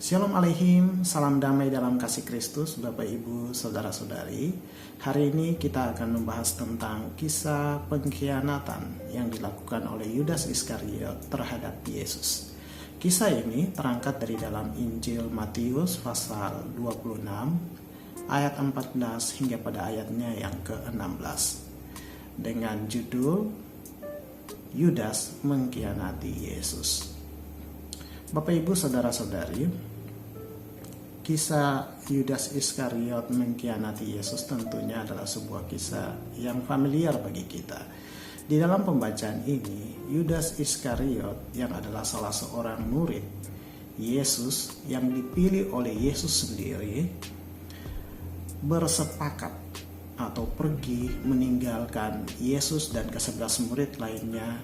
Shalom Aleihim, salam damai dalam kasih Kristus, Bapak Ibu, Saudara-saudari. Hari ini kita akan membahas tentang kisah pengkhianatan yang dilakukan oleh Yudas Iskariot terhadap Yesus. Kisah ini terangkat dari dalam Injil Matius pasal 26 ayat 14 hingga pada ayatnya yang ke-16 dengan judul Yudas mengkhianati Yesus. Bapak Ibu Saudara-saudari, kisah Yudas Iskariot mengkhianati Yesus tentunya adalah sebuah kisah yang familiar bagi kita. Di dalam pembacaan ini, Yudas Iskariot yang adalah salah seorang murid Yesus yang dipilih oleh Yesus sendiri bersepakat atau pergi meninggalkan Yesus dan ke-11 murid lainnya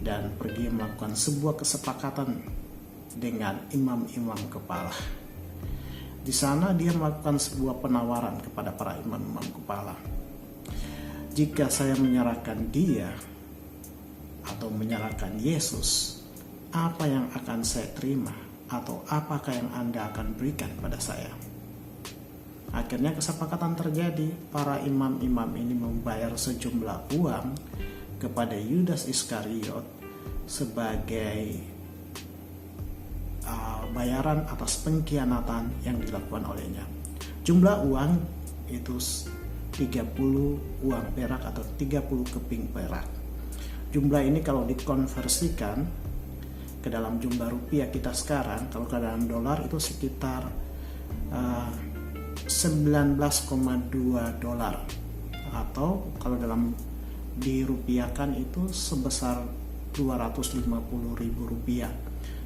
dan pergi melakukan sebuah kesepakatan dengan imam-imam kepala. Di sana dia melakukan sebuah penawaran kepada para imam-imam kepala. Jika saya menyerahkan dia atau menyerahkan Yesus, apa yang akan saya terima atau apakah yang Anda akan berikan pada saya? Akhirnya kesepakatan terjadi. Para imam-imam ini membayar sejumlah uang kepada Yudas Iskariot sebagai bayaran atas pengkhianatan yang dilakukan olehnya. Jumlah uang itu 30 uang perak atau 30 keping perak. Jumlah ini kalau dikonversikan ke dalam jumlah rupiah kita sekarang, kalau ke dalam dolar itu sekitar 19,2 dolar, atau kalau dalam dirupiahkan itu sebesar 250.000 rupiah.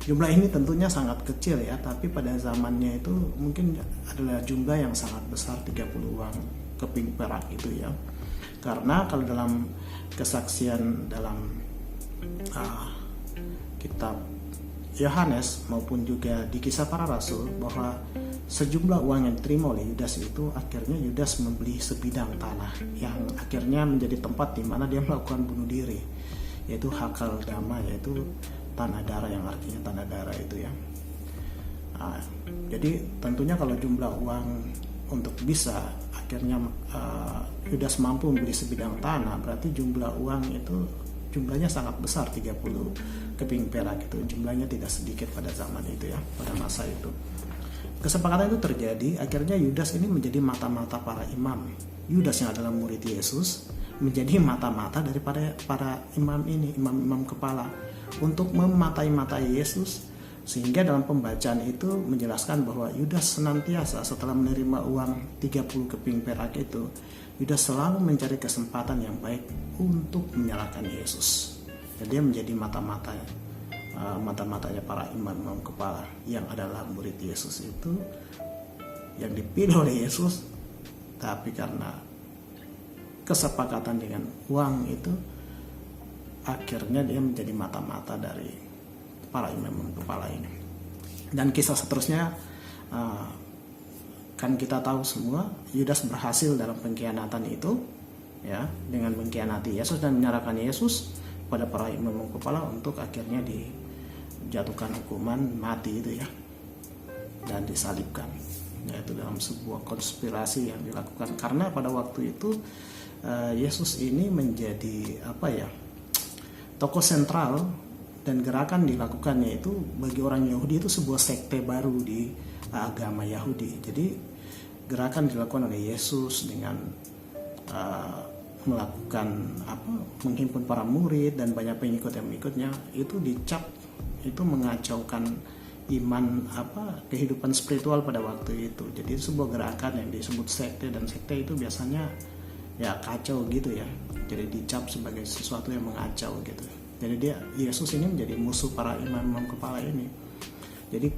Jumlah ini tentunya sangat kecil ya, tapi pada zamannya itu mungkin adalah jumlah yang sangat besar, 30 uang keping perak itu ya. Karena kalau dalam kesaksian dalam kitab Yohanes maupun juga di Kisah Para Rasul bahwa sejumlah uang yang diterima oleh Yudas itu akhirnya Yudas membeli sebidang tanah yang akhirnya menjadi tempat di mana dia melakukan bunuh diri, yaitu Hakal Dama, yaitu tanah darah, yang artinya tanah darah itu ya. Jadi tentunya kalau jumlah uang untuk bisa akhirnya Yudas mampu membeli sebidang tanah, berarti jumlah uang itu jumlahnya sangat besar, 30 keping perak itu jumlahnya tidak sedikit pada zaman itu ya, pada masa itu. Kesepakatan itu terjadi, akhirnya Yudas ini menjadi mata-mata para imam. Yudas yang adalah murid Yesus menjadi mata-mata daripada para imam ini, imam-imam kepala, untuk mematai-matai Yesus, sehingga dalam pembacaan itu menjelaskan bahwa Yudas senantiasa setelah menerima uang 30 keping perak itu, Yudas selalu mencari kesempatan yang baik untuk menyalahkan Yesus. Dan dia menjadi mata-matanya para imam-imam kepala yang adalah murid Yesus itu, yang dipilih oleh Yesus, tapi karena kesepakatan dengan uang itu akhirnya dia menjadi mata-mata dari para imam kepala ini. Dan kisah seterusnya kan kita tahu semua, Yudas berhasil dalam pengkhianatan itu ya, dengan mengkhianati Yesus dan menyerahkan Yesus pada para imam kepala untuk akhirnya dijatuhkan hukuman mati itu ya, dan disalibkan, yaitu dalam sebuah konspirasi yang dilakukan. Karena pada waktu itu Yesus ini menjadi tokoh sentral, dan gerakan dilakukannya itu bagi orang Yahudi itu sebuah sekte baru di agama Yahudi. Jadi gerakan dilakukan oleh Yesus dengan melakukan menghimpun para murid dan banyak pengikut yang mengikutnya, itu dicap itu mengacaukan iman kehidupan spiritual pada waktu itu. Jadi sebuah gerakan yang disebut sekte, dan sekte itu biasanya ya kacau gitu ya, jadi dicap sebagai sesuatu yang mengacau gitu. Jadi Yesus ini menjadi musuh para imam-imam kepala ini. Jadi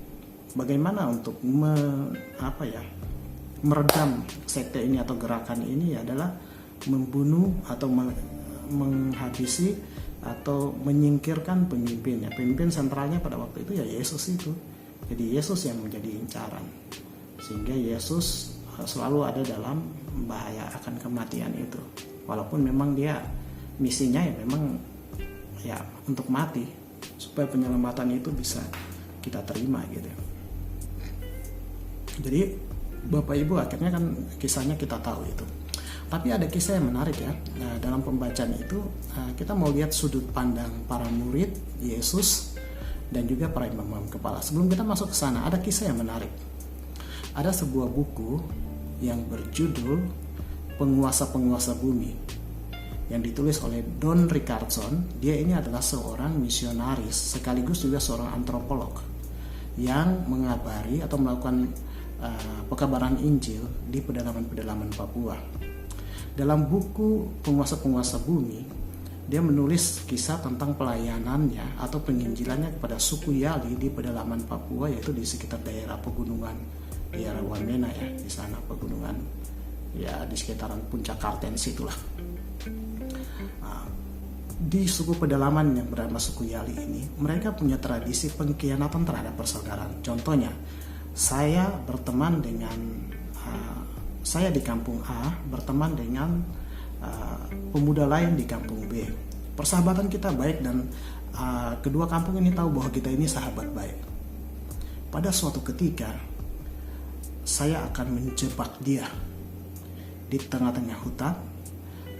bagaimana untuk meredam sekte ini atau gerakan ini adalah membunuh atau menghabisi atau menyingkirkan pemimpinnya. Pemimpin sentralnya pada waktu itu ya Yesus itu. Jadi Yesus yang menjadi incaran, sehingga Yesus selalu ada dalam bahaya akan kematian itu. Walaupun memang dia misinya ya memang untuk mati, supaya penyelamatan itu bisa kita terima gitu. Jadi Bapak Ibu akhirnya kan kisahnya kita tahu itu. Tapi ada kisah yang menarik ya. Nah, dalam pembacaan itu kita mau lihat sudut pandang para murid Yesus dan juga para imam kepala. Sebelum kita masuk ke sana, ada kisah yang menarik. Ada sebuah buku yang berjudul Penguasa-Penguasa Bumi yang ditulis oleh Don Richardson. Dia ini adalah seorang misionaris sekaligus juga seorang antropolog yang mengabari atau melakukan pekabaran Injil di pedalaman-pedalaman Papua. Dalam buku Penguasa-Penguasa Bumi, dia menulis kisah tentang pelayanannya atau penginjilannya kepada suku Yali di pedalaman Papua, yaitu di sekitar daerah pegunungan daerah Wamena ya, di sana pegunungan ya di sekitaran puncak Kartens itulah. Di suku pedalaman yang bernama suku Yali ini, mereka punya tradisi pengkhianatan terhadap persaudaraan. Contohnya, saya berteman dengan saya di kampung A berteman dengan pemuda lain di kampung B. Persahabatan kita baik dan kedua kampung ini tahu bahwa kita ini sahabat baik. Pada suatu ketika, saya akan menjebak dia di tengah-tengah hutan.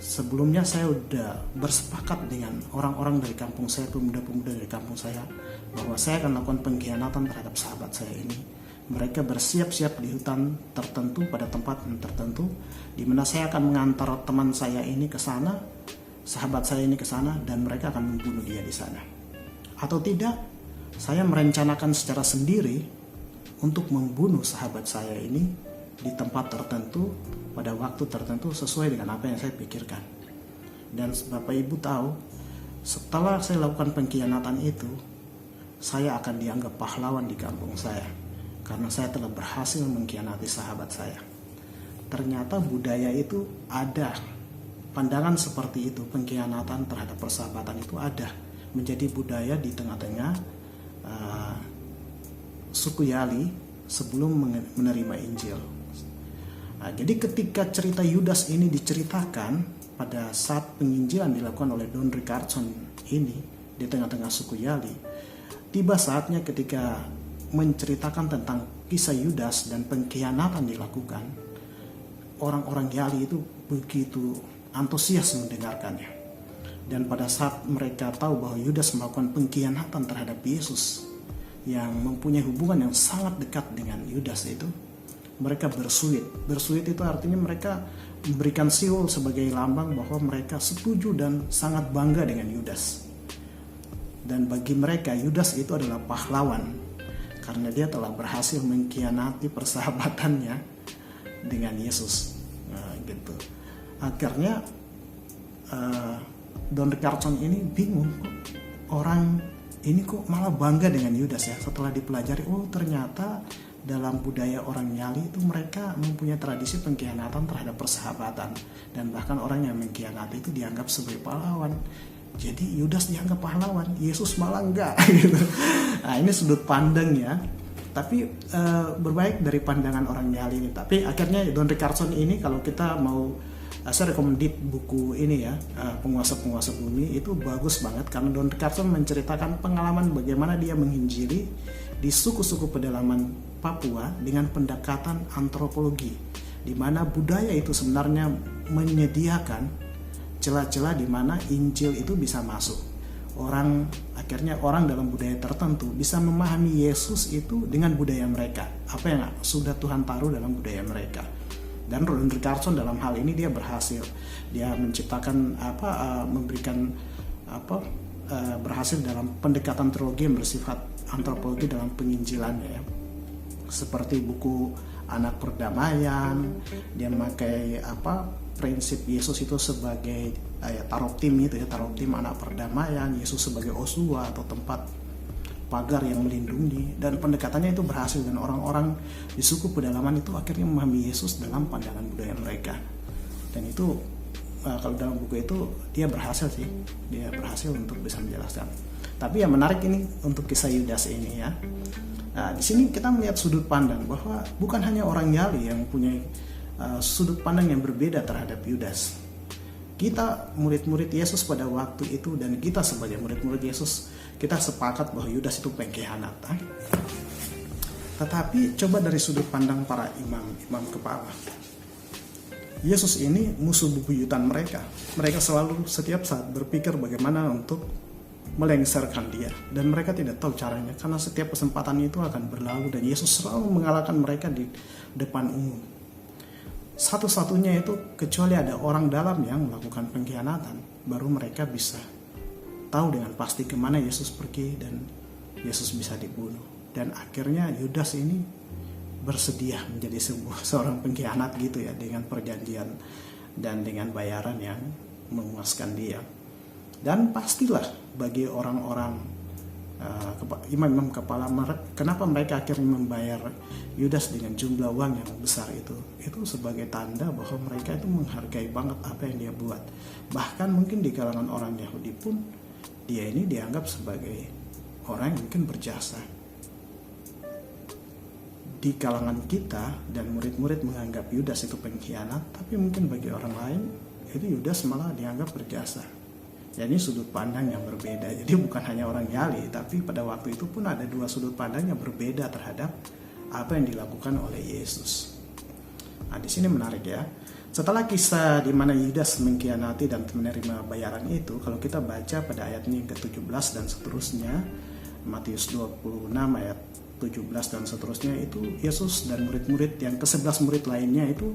Sebelumnya saya sudah bersepakat dengan orang-orang dari kampung saya, pemuda-pemuda dari kampung saya, bahwa saya akan melakukan pengkhianatan terhadap sahabat saya ini. Mereka bersiap-siap di hutan tertentu pada tempat tertentu, di mana saya akan mengantar teman saya ini ke sana, sahabat saya ini ke sana, dan mereka akan membunuh dia di sana. Atau tidak, saya merencanakan secara sendiri untuk membunuh sahabat saya ini di tempat tertentu pada waktu tertentu sesuai dengan apa yang saya pikirkan. Dan Bapak Ibu tahu, setelah saya lakukan pengkhianatan itu, saya akan dianggap pahlawan di kampung saya karena saya telah berhasil mengkhianati sahabat saya. Ternyata budaya itu ada, pandangan seperti itu, pengkhianatan terhadap persahabatan itu ada, menjadi budaya di tengah-tengah suku Yali sebelum menerima Injil. Nah, jadi ketika cerita Yudas ini diceritakan pada saat penginjilan dilakukan oleh Don Richardson ini di tengah-tengah suku Yali, tiba saatnya ketika menceritakan tentang kisah Yudas dan pengkhianatan dilakukan, orang-orang Yali itu begitu antusias mendengarkannya. Dan pada saat mereka tahu bahwa Yudas melakukan pengkhianatan terhadap Yesus yang mempunyai hubungan yang sangat dekat dengan Yudas itu, mereka bersuit. Bersuit itu artinya mereka memberikan siul sebagai lambang bahwa mereka setuju dan sangat bangga dengan Yudas. Dan bagi mereka Yudas itu adalah pahlawan karena dia telah berhasil mengkhianati persahabatannya dengan Yesus. Nah, gitu. Akhirnya Don Richardson ini bingung, orang ini kok malah bangga dengan Yudas ya. Setelah dipelajari, oh ternyata dalam budaya orang Yali itu mereka mempunyai tradisi pengkhianatan terhadap persahabatan, dan bahkan orang yang mengkhianati itu dianggap sebagai pahlawan. Jadi Yudas dianggap pahlawan, Yesus malah enggak gitu. Nah, ini sudut pandang ya. Tapi berbaik dari pandangan orang Yali ini. Tapi akhirnya Don Richardson ini, kalau kita mau, saya recommended buku ini ya, Penguasa-Penguasa Bumi, itu bagus banget karena Don Richardson menceritakan pengalaman bagaimana dia menginjili di suku-suku pedalaman Papua dengan pendekatan antropologi, di mana budaya itu sebenarnya menyediakan celah-celah di mana Injil itu bisa masuk. Akhirnya orang dalam budaya tertentu bisa memahami Yesus itu dengan budaya mereka, apa yang sudah Tuhan taruh dalam budaya mereka. Dan Don Richardson dalam hal ini dia berhasil, dia menciptakan berhasil dalam pendekatan teologi yang bersifat antropologi dalam penginjilannya ya. Seperti buku Anak Perdamaian, dia memakai prinsip Yesus itu sebagai tarot-tim itu ya, tarot-tim Anak Perdamaian, Yesus sebagai Osua atau tempat pagar yang melindungi, dan pendekatannya itu berhasil dan orang-orang di suku pedalaman itu akhirnya memahami Yesus dalam pandangan budaya mereka. Dan itu kalau dalam buku itu dia berhasil sih, dia berhasil untuk bisa menjelaskan. Tapi yang menarik ini untuk kisah Yudas ini ya. Nah, di sini kita melihat sudut pandang bahwa bukan hanya orang Yali yang mempunyai sudut pandang yang berbeda terhadap Yudas. Kita murid-murid Yesus pada waktu itu dan kita sebagai murid-murid Yesus, kita sepakat bahwa Yudas itu pengkhianat. Tetapi coba dari sudut pandang para imam kepala. Yesus ini musuh bebuyutan mereka. Mereka selalu setiap saat berpikir bagaimana untuk melengsarkan dia. Dan mereka tidak tahu caranya, karena setiap kesempatan itu akan berlalu dan Yesus selalu mengalahkan mereka di depan umum. Satu-satunya itu kecuali ada orang dalam yang melakukan pengkhianatan, baru mereka bisa tahu dengan pasti kemana Yesus pergi dan Yesus bisa dibunuh. Dan akhirnya Yudas ini bersedia menjadi seorang pengkhianat gitu ya, dengan perjanjian dan dengan bayaran yang memuaskan dia. Dan pastilah bagi orang-orang imam-imam kepala, kenapa mereka akhirnya membayar Yudas dengan jumlah uang yang besar itu sebagai tanda bahwa mereka itu menghargai banget apa yang dia buat. Bahkan mungkin di kalangan orang Yahudi pun dia ini dianggap sebagai orang yang mungkin berjasa. Di kalangan kita dan murid-murid menganggap Yudas itu pengkhianat, tapi mungkin bagi orang lain itu Yudas malah dianggap berjasa. Jadi sudut pandang yang berbeda. Jadi bukan hanya orang Yali, tapi pada waktu itu pun ada dua sudut pandang yang berbeda terhadap apa yang dilakukan oleh Yesus. Nah, di sini menarik ya. Setelah kisah di mana Yudas mengkhianati dan menerima bayaran itu, kalau kita baca pada ayatnya yang ke-17 dan seterusnya, Matius 26 ayat 17 dan seterusnya, itu Yesus dan murid-murid yang ke-11 murid lainnya itu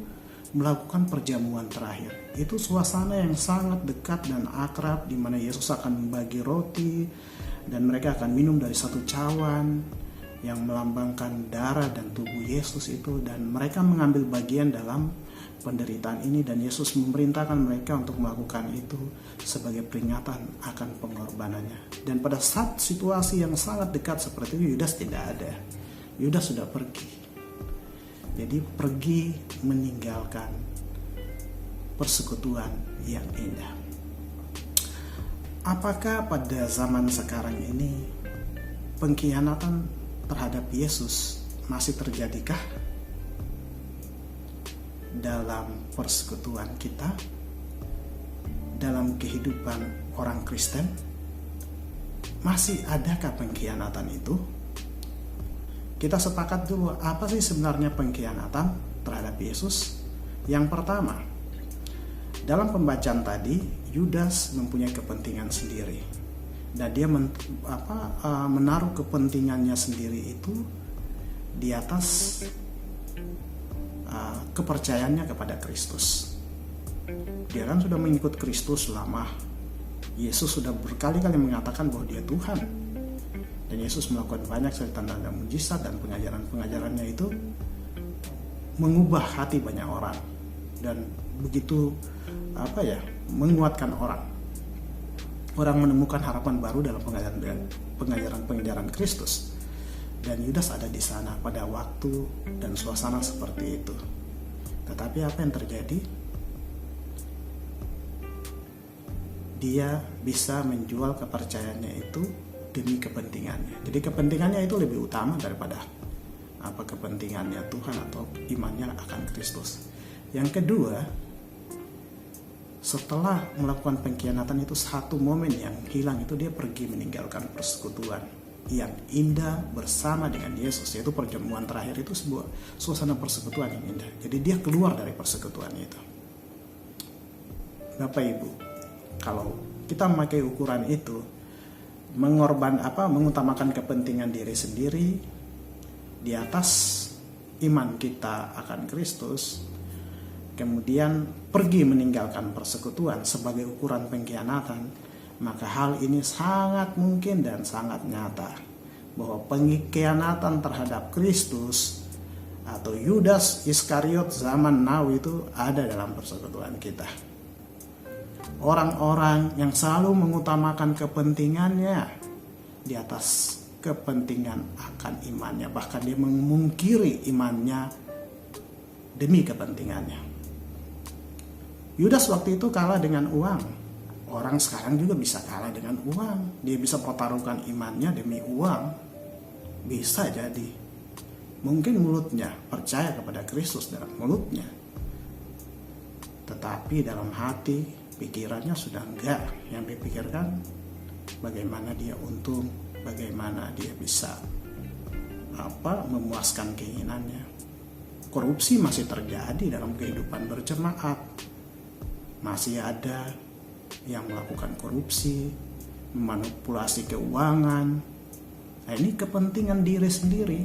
melakukan perjamuan terakhir. Itu suasana yang sangat dekat dan akrab, di mana Yesus akan membagi roti dan mereka akan minum dari satu cawan yang melambangkan darah dan tubuh Yesus itu, dan mereka mengambil bagian dalam penderitaan ini, dan Yesus memerintahkan mereka untuk melakukan itu sebagai peringatan akan pengorbanannya. Dan pada saat situasi yang sangat dekat seperti itu, Yudas tidak ada. Yudas sudah pergi. Jadi pergi meninggalkan persekutuan yang indah. Apakah pada zaman sekarang ini pengkhianatan terhadap Yesus masih terjadikah dalam persekutuan kita, dalam kehidupan orang Kristen? Masih adakah pengkhianatan itu? Kita sepakat dulu, apa sih sebenarnya pengkhianatan terhadap Yesus? Yang pertama, dalam pembacaan tadi, Yudas mempunyai kepentingan sendiri, dan dia menaruh kepentingannya sendiri itu di atas kepercayaannya kepada Kristus. Dia kan sudah mengikut Kristus lama. Yesus sudah berkali-kali mengatakan bahwa dia Tuhan. Dan Yesus melakukan banyak sekali tanda-tanda mujizat, dan pengajaran-pengajarannya itu mengubah hati banyak orang dan begitu menguatkan orang. Orang menemukan harapan baru dalam pengajaran Kristus. Dan Yudas ada di sana pada waktu dan suasana seperti itu. Tetapi apa yang terjadi? Dia bisa menjual kepercayaannya itu demi kepentingannya. Jadi kepentingannya itu lebih utama daripada kepentingannya Tuhan atau imannya akan Kristus. Yang kedua, setelah melakukan pengkhianatan itu, satu momen yang hilang itu dia pergi meninggalkan persekutuan yang indah bersama dengan Yesus, yaitu perjamuan terakhir itu sebuah suasana persekutuan yang indah. Jadi dia keluar dari persekutuan itu. Bapak Ibu, kalau kita memakai ukuran itu, mengutamakan kepentingan diri sendiri di atas iman kita akan Kristus, kemudian pergi meninggalkan persekutuan sebagai ukuran pengkhianatan, maka hal ini sangat mungkin dan sangat nyata bahwa pengkhianatan terhadap Kristus atau Yudas Iskariot zaman now itu ada dalam persekutuan kita. Orang-orang yang selalu mengutamakan kepentingannya di atas kepentingan akan imannya, bahkan dia memungkiri imannya demi kepentingannya. Yudas waktu itu kalah dengan uang. Orang sekarang juga bisa kalah dengan uang. Dia bisa pertaruhkan imannya demi uang. Bisa jadi. Mungkin mulutnya percaya kepada Kristus dalam mulutnya, tetapi dalam hati pikirannya sudah enggak. Yang dipikirkan bagaimana dia untung, bagaimana dia bisa memuaskan keinginannya. Korupsi masih terjadi dalam kehidupan berjemaat. Masih ada yang melakukan korupsi, memanipulasi keuangan. Nah, ini kepentingan diri sendiri.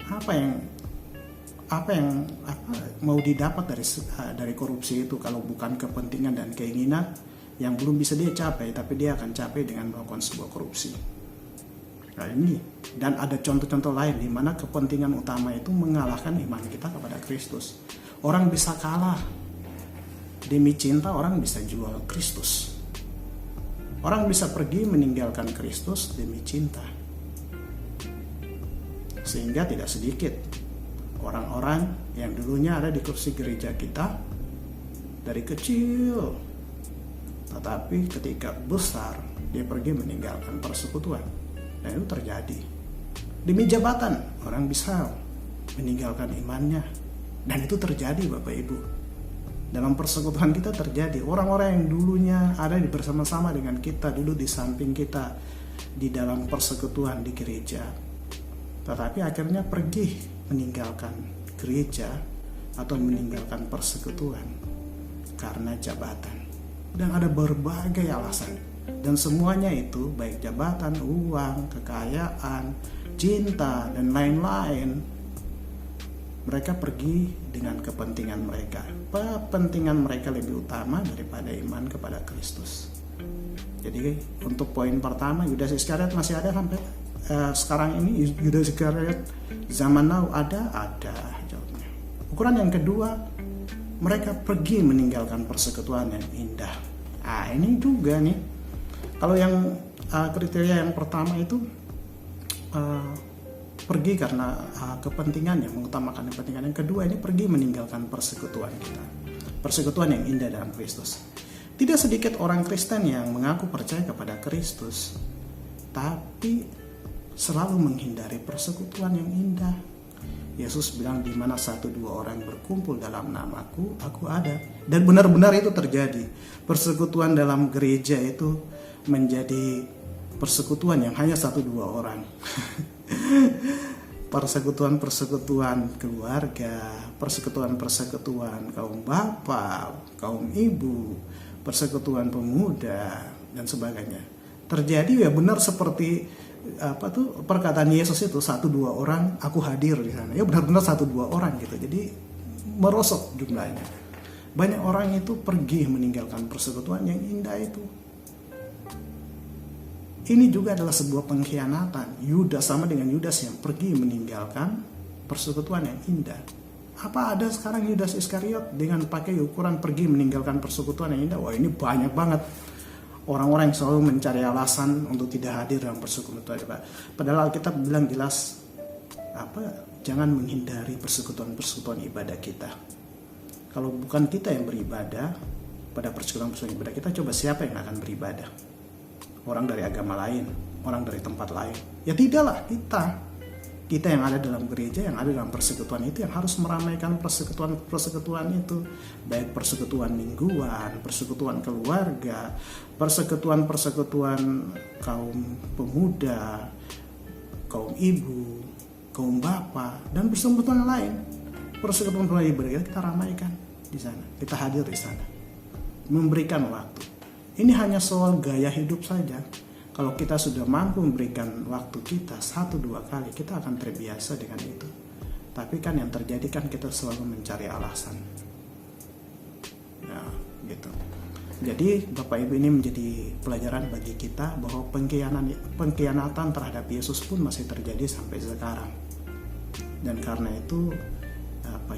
Apa yang mau didapat dari korupsi itu kalau bukan kepentingan dan keinginan yang belum bisa dia capai, tapi dia akan capai dengan melakukan sebuah korupsi. Nah, ini dan ada contoh-contoh lain di mana kepentingan utama itu mengalahkan iman kita kepada Kristus. Orang bisa kalah demi cinta, orang bisa jual Kristus. Orang bisa pergi meninggalkan Kristus demi cinta. Sehingga tidak sedikit orang-orang yang dulunya ada di kursi gereja kita dari kecil, tetapi ketika besar dia pergi meninggalkan persekutuan. Dan itu terjadi. Demi jabatan orang bisa meninggalkan imannya. Dan itu terjadi Bapak Ibu. Dalam persekutuan kita terjadi. Orang-orang yang dulunya ada bersama-sama dengan kita, dulu di samping kita di dalam persekutuan di gereja, tetapi akhirnya pergi meninggalkan gereja atau meninggalkan persekutuan karena jabatan. Dan ada berbagai alasan. Dan semuanya itu baik jabatan, uang, kekayaan, cinta, dan lain-lain. Mereka pergi dengan kepentingan mereka. Kepentingan mereka lebih utama daripada iman kepada Kristus. Jadi untuk poin pertama, Yudas Iskariot masih ada sampai sekarang ini. Yudas Iskariot zaman now ada jawabnya. Ukuran yang kedua, mereka pergi meninggalkan persekutuan yang indah. Ini juga nih. Kalau yang kriteria yang pertama itu pergi karena kepentingan, yang mengutamakan kepentingan. Yang kedua ini pergi meninggalkan persekutuan kita, persekutuan yang indah dalam Kristus. Tidak sedikit orang Kristen yang mengaku percaya kepada Kristus, tapi selalu menghindari persekutuan yang indah. Yesus bilang, di mana 1-2 orang berkumpul dalam namaku, aku ada. Dan benar-benar itu terjadi. Persekutuan dalam gereja itu menjadi persekutuan yang hanya 1-2 orang. Persekutuan keluarga, persekutuan kaum bapak, kaum ibu, persekutuan pemuda, dan sebagainya. Terjadi ya benar seperti perkataan Yesus itu, 1-2 orang aku hadir di sana. Ya benar-benar 1-2 orang gitu. Jadi merosot jumlahnya. Banyak orang itu pergi meninggalkan persekutuan yang indah itu. Ini juga adalah sebuah pengkhianatan. Yudas sama dengan Yudas yang pergi meninggalkan persekutuan yang indah. Apa ada sekarang Yudas Iskariot dengan pakai ukuran pergi meninggalkan persekutuan yang indah? Wah, ini banyak banget orang-orang yang selalu mencari alasan untuk tidak hadir dalam persekutuan. Padahal Alkitab bilang jelas, jangan menghindari persekutuan ibadah kita. Kalau bukan kita yang beribadah pada persekutuan ibadah kita, coba siapa yang akan beribadah? Orang dari agama lain, orang dari tempat lain. Ya tidaklah, kita yang ada dalam gereja, yang ada dalam persekutuan itu, yang harus meramaikan persekutuan itu. Baik persekutuan mingguan, persekutuan keluarga, persekutuan kaum pemuda, kaum ibu, kaum bapak, dan persekutuan lain. Persekutuan ibadah kita ramaikan di sana, kita hadir di sana, memberikan waktu. Ini hanya soal gaya hidup saja. Kalau kita sudah mampu memberikan waktu kita 1-2 kali, kita akan terbiasa dengan itu. Tapi kan yang terjadi kan kita selalu mencari alasan. Ya, gitu. Jadi Bapak Ibu, ini menjadi pelajaran bagi kita bahwa pengkhianatan terhadap Yesus pun masih terjadi sampai sekarang. Dan karena itu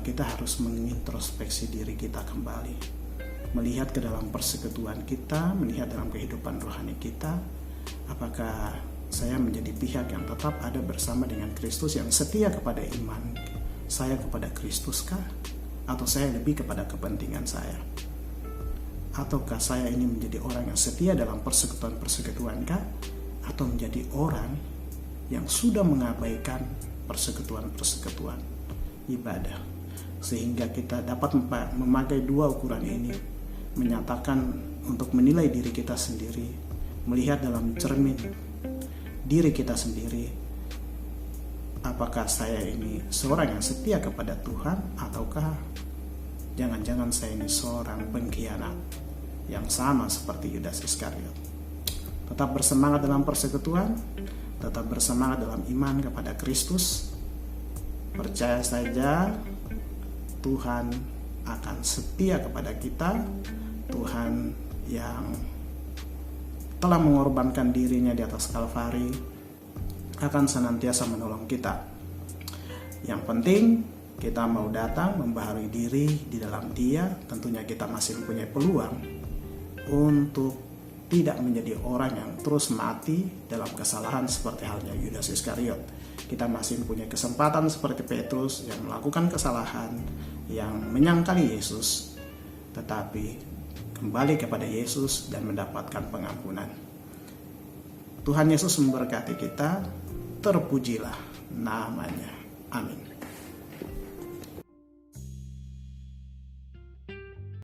kita harus mengintrospeksi diri kita kembali. Melihat ke dalam persekutuan kita, melihat dalam kehidupan rohani kita, apakah saya menjadi pihak yang tetap ada bersama dengan Kristus, yang setia kepada iman saya kepada Kristus kah? Atau saya lebih kepada kepentingan saya? Ataukah saya ini menjadi orang yang setia dalam persekutuan kah? Atau menjadi orang yang sudah mengabaikan persekutuan ibadah? Sehingga kita dapat memakai 2 ukuran ini, menyatakan untuk menilai diri kita sendiri, melihat dalam cermin diri kita sendiri, apakah saya ini seorang yang setia kepada Tuhan, ataukah jangan-jangan saya ini seorang pengkhianat yang sama seperti Yudas Iskariot. Tetap bersemangat dalam persekutuan, tetap bersemangat dalam iman kepada Kristus. Percaya saja Tuhan akan setia kepada kita. Tuhan yang telah mengorbankan dirinya di atas Kalvari akan senantiasa menolong kita. Yang penting kita mau datang membaharui diri di dalam Dia. Tentunya kita masih mempunyai peluang untuk tidak menjadi orang yang terus mati dalam kesalahan seperti halnya Yudas Iskariot. Kita masih mempunyai kesempatan seperti Petrus yang melakukan kesalahan, yang menyangkali Yesus, tetapi kembali kepada Yesus dan mendapatkan pengampunan. Tuhan Yesus memberkati kita. Terpujilah namanya. Amin.